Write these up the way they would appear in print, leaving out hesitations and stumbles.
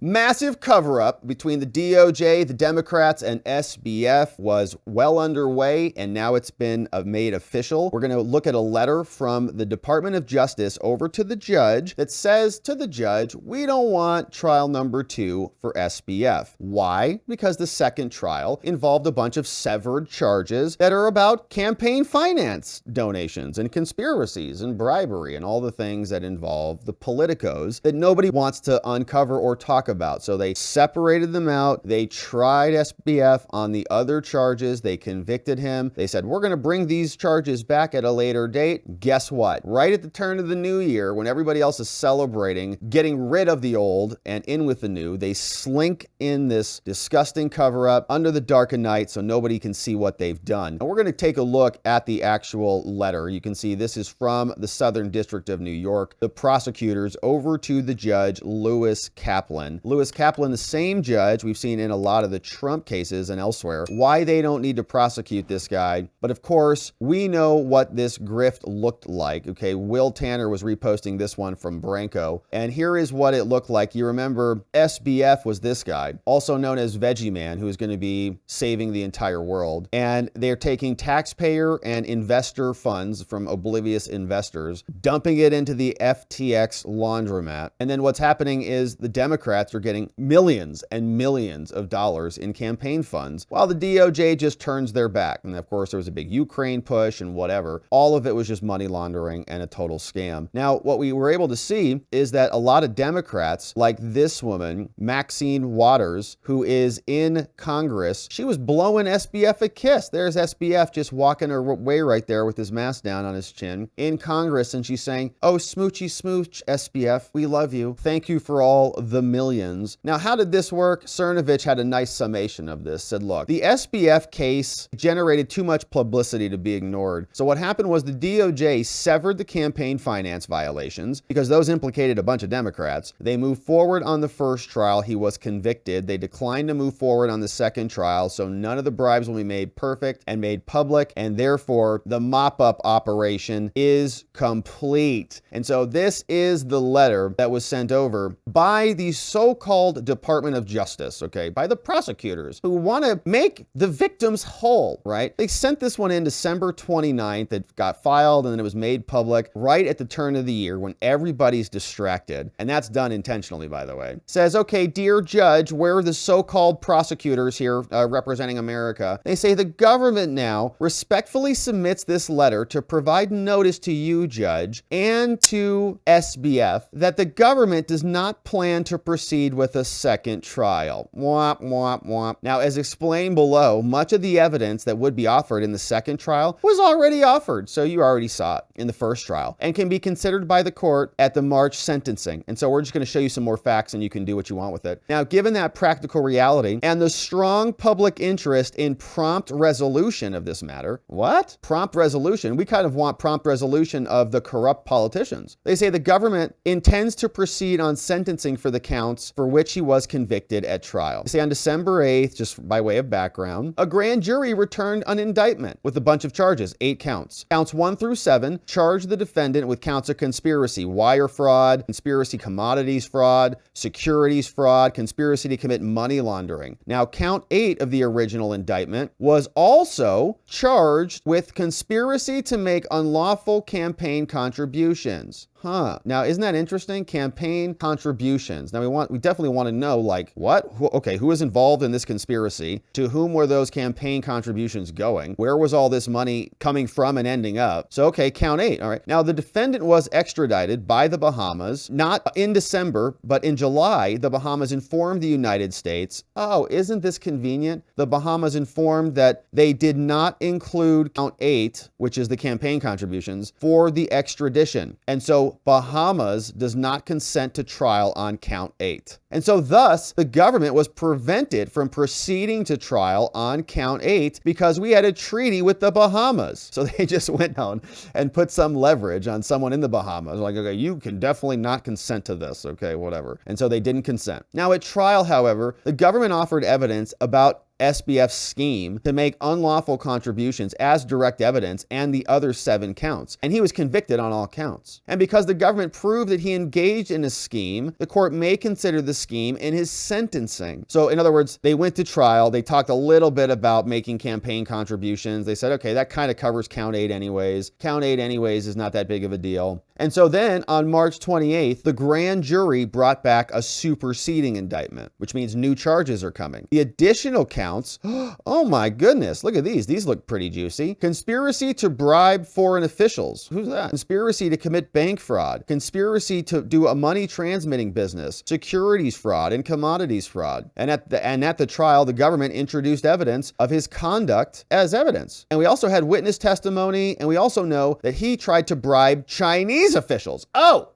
Massive cover-up between the DOJ, the Democrats, and SBF was well underway, and now it's been made official. We're going to look at a letter from the Department of Justice over to the judge that says to the judge, we don't want trial number 2 for SBF. Why? Because the second trial involved a bunch of severed charges that are about campaign finance donations and conspiracies and bribery and all the things that involve the politicos that nobody wants to uncover or talk about. So they separated them out. They tried SBF on the other charges. They convicted him. They said, we're going to bring these charges back at a later date. Guess what? Right at the turn of the new year, when everybody else is celebrating getting rid of the old and in with the new, they slink in this disgusting cover-up under the dark of night so nobody can see what they've done. And we're going to take a look at the actual letter. You can see this is from the Southern District of New York, the prosecutors over to the judge, Lewis Kaplan. Lewis Kaplan, the same judge we've seen in a lot of the Trump cases and elsewhere, why they don't need to prosecute this guy. But of course, we know what this grift looked like. Okay, Will Tanner was reposting this one from Branco, and here is what it looked like. You remember SBF was this guy, also known as Veggie Man, who is going to be saving the entire world. And they're taking taxpayer and investor funds from oblivious investors, dumping it into the FTX laundromat. And then what's happening is the Democrats are getting millions and millions of dollars in campaign funds, while the DOJ just turns their back. And of course, there was a big Ukraine push and whatever. All of it was just money laundering and a total scam. Now, what we were able to see is that a lot of Democrats, like this woman, Maxine Waters, who is in Congress, she was blowing SBF a kiss. There's SBF just walking her way right there with his mask down on his chin in Congress, and she's saying, oh, smoochy smooch, SBF, we love you. Thank you for all the millions. Now, how did this work? Cernovich had a nice summation of this, said, look, the SBF case generated too much publicity to be ignored. So what happened was the DOJ severed the campaign finance violations because those implicated a bunch of Democrats. They moved forward on the first trial. He was convicted. They declined to move forward on the second trial, so none of the bribes will be made perfect and made public, and therefore the mop-up operation is complete. And so this is the letter that was sent over by the so-called Department of Justice, okay, by the prosecutors who want to make the victims whole, right? They sent this one in December 29th. It got filed and then it was made public right at the turn of the year when everybody's distracted. And that's done intentionally, by the way. Says, okay, dear judge, we're the so-called prosecutors here representing America. They say the government now respectfully submits this letter to provide notice to you, judge, and to SBF that the government does not plan to proceed with a second trial. Womp, womp, womp. Now, as explained below, much of the evidence that would be offered in the second trial was already offered, so you already saw it in the first trial, and can be considered by the court at the March sentencing. And so we're just going to show you some more facts and you can do what you want with it. Now, given that practical reality and the strong public interest in prompt resolution of this matter, what? Prompt resolution? We kind of want prompt resolution of the corrupt politicians. They say the government intends to proceed on sentencing for the counts for which he was convicted at trial. They say on December 8th, just by way of background, a grand jury returned an indictment with a bunch of charges, 8 counts. Counts 1 through 7 charged the defendant with counts of conspiracy, wire fraud, conspiracy commodities fraud, securities fraud, conspiracy to commit money laundering. Now, count 8 of the original indictment was also charged with conspiracy to make unlawful campaign contributions. Now, isn't that interesting? Campaign contributions. Now, we definitely want to know, like, what? Who was involved in this conspiracy? To whom were those campaign contributions going? Where was all this money coming from and ending up? So, okay, count 8. All right. Now, the defendant was extradited by the Bahamas, not in December, but in July. The Bahamas informed the United States, oh, isn't this convenient? The Bahamas informed that they did not include count 8, which is the campaign contributions, for the extradition. And so Bahamas does not consent to trial on count 8. And so thus, the government was prevented from proceeding to trial on count 8 because we had a treaty with the Bahamas. So they just went down and put some leverage on someone in the Bahamas. Like, okay, you can definitely not consent to this. Okay, whatever. And so they didn't consent. Now at trial, however, the government offered evidence about SBF's scheme to make unlawful contributions as direct evidence and the other 7 counts. And he was convicted on all counts. And because the government proved that he engaged in a scheme, the court may consider the scheme in his sentencing. So in other words, they went to trial. They talked a little bit about making campaign contributions. They said, okay, that kind of covers count 8 anyways. Count 8 anyways is not that big of a deal. And so then on March 28th, the grand jury brought back a superseding indictment, which means new charges are coming. The additional counts, oh my goodness, look at these. These look pretty juicy. Conspiracy to bribe foreign officials. Who's that? Conspiracy to commit bank fraud. Conspiracy to do a money transmitting business. Securities fraud and commodities fraud. And at the trial, the government introduced evidence of his conduct as evidence. And we also had witness testimony, and we also know that he tried to bribe Chinese officials. Oh!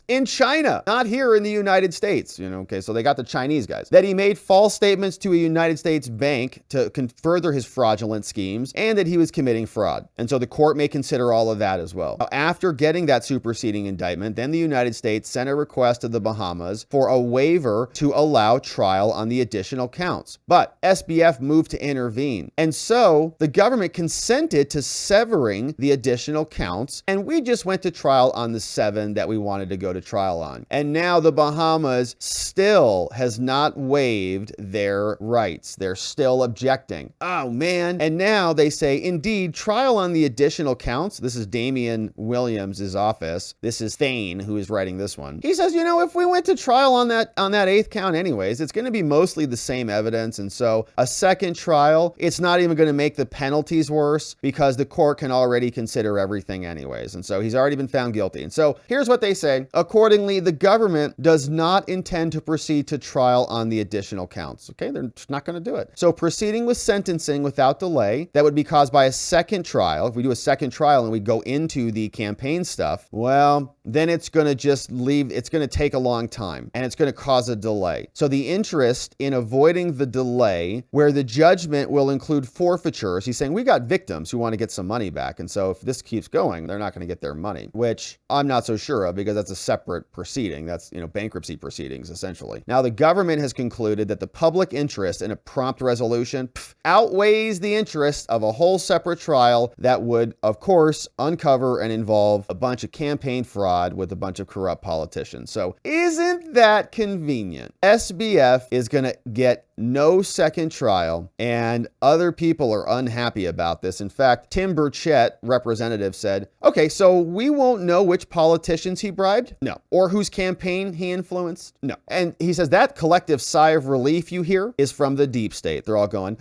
In China, not here in the United States, okay, so they got the Chinese guys. That he made false statements to a United States bank to further his fraudulent schemes, and that he was committing fraud. And so the court may consider all of that as well. Now, after getting that superseding indictment, then the United States sent a request to the Bahamas for a waiver to allow trial on the additional counts. But SBF moved to intervene. And so the government consented to severing the additional counts, and we just went to trial on the 7 that we wanted to go to trial on. And now the Bahamas still has not waived their rights. They're still objecting. Oh man. And now they say, indeed, trial on the additional counts. This is Damian Williams' office. This is Thane who is writing this one. He says, if we went to trial on that 8th count anyways, it's going to be mostly the same evidence. And so a second trial, it's not even going to make the penalties worse because the court can already consider everything anyways. And so he's already been found guilty. And so here's what they say. Accordingly, the government does not intend to proceed to trial on the additional counts. Okay, they're just not going to do it. So proceeding with sentencing without delay, that would be caused by a second trial. If we do a second trial and we go into the campaign stuff, well, then it's going to just leave. It's going to take a long time and it's going to cause a delay. So the interest in avoiding the delay where the judgment will include forfeitures, he's saying we got victims who want to get some money back. And so if this keeps going, they're not going to get their money, which I'm not so sure of because that's a separate proceeding. That's, bankruptcy proceedings, essentially. Now, the government has concluded that the public interest in a prompt resolution outweighs the interest of a whole separate trial that would, of course, uncover and involve a bunch of campaign fraud with a bunch of corrupt politicians. So isn't that convenient? SBF is going to get no second trial, and other people are unhappy about this. In fact, Tim Burchett, representative, said, okay, so we won't know which politicians he bribed? No. Or whose campaign he influenced? No. And he says that collective sigh of relief you hear is from the deep state. They're all going,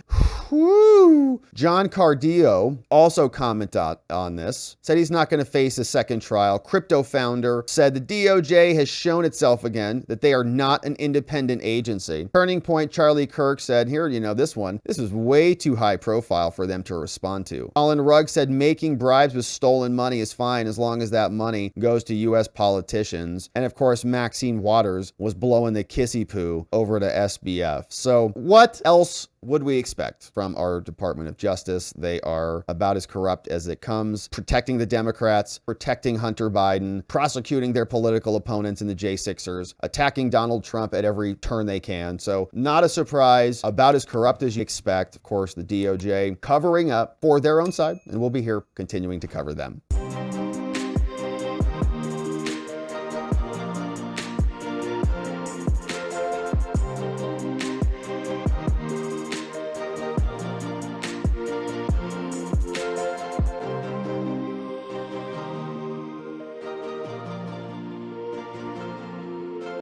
whoo. John Cardillo also commented on this, said he's not going to face a second trial. Crypto founder said the DOJ has shown itself again that they are not an independent agency. Turning Point Charlie Kirk said, here, this is way too high profile for them to respond to. Colin Rugg said making bribes with stolen money is fine as long as that money goes to U.S. politicians. And of course, Maxine Waters was blowing the kissy poo over to SBF. So what else would we expect from our Department of Justice? They are about as corrupt as it comes, protecting the Democrats, protecting Hunter Biden, prosecuting their political opponents in the J6ers, attacking Donald Trump at every turn they can. So not a surprise, about as corrupt as you expect. Of course, the DOJ covering up for their own side, and we'll be here continuing to cover them.